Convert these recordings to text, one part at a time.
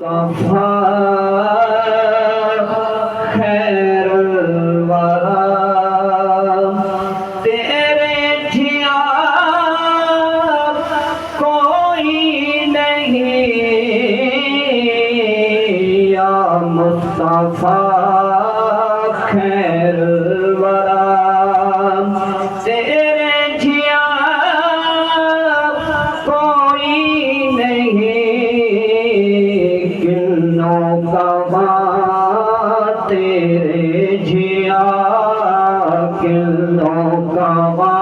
मुस्तफा खैरुल वरा तेरे जिया कोई नहीं या मुस्तफा खैरुल वरा तेरे जिया कोई तेरे जिया किलों कवा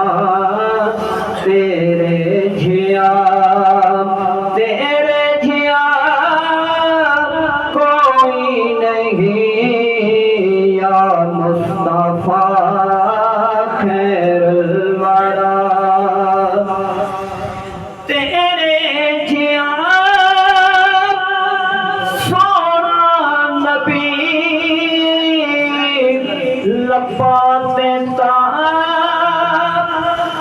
तेरे जिया कोई नहीं या मुस्तफा खैरुल वरा तेरे जिया लपाते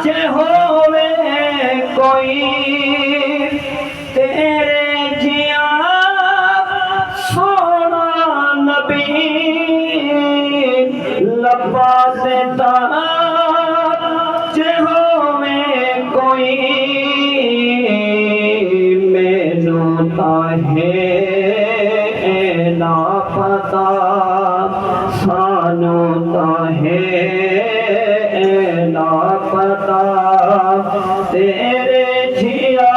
जे होवे कोई तेरे जिया सोना नबी लपाते जे होवे कोई मैनू ताहे ना पता सानू ताहे ना पता तेरे जिया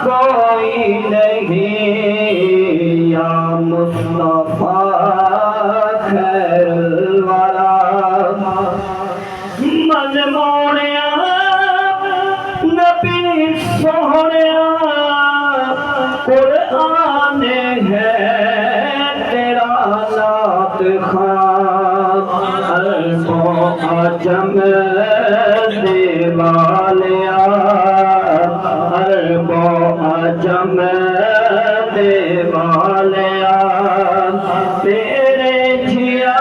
कोई नहीं या मुस्तफा खैरुल वरा मन मोड़िया नबी सोहणिया कुरान है तेरा नात खान अल्फो अजम देवालिया अल्फो अजम देवालिया तेरे जिया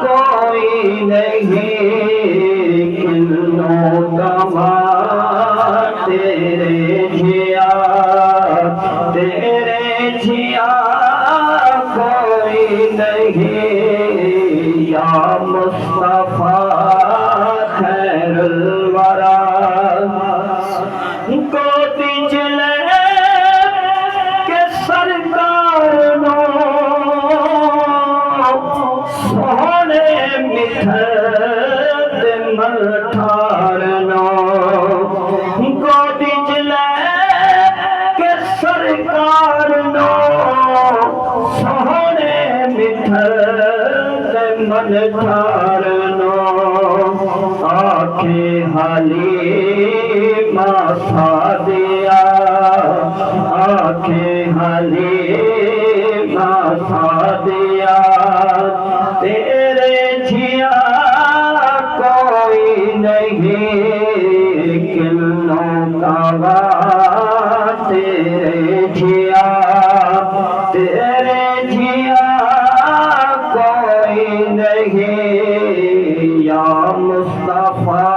कोई नहीं किलों गवा तेरे जिया कोई नहीं या मुस्तफा खैरुल वरा गोदी जिले के सरकार नो सोहने मिठे मठार नो गोदी जिले के सरकार नो सोहने मिठे मन ठारनो आखे हाली माथा दिया आखे हाली माथा दिया तेरे जिया कोई नहीं किलों कावा तेरे जिया नहीं या मुस्तफा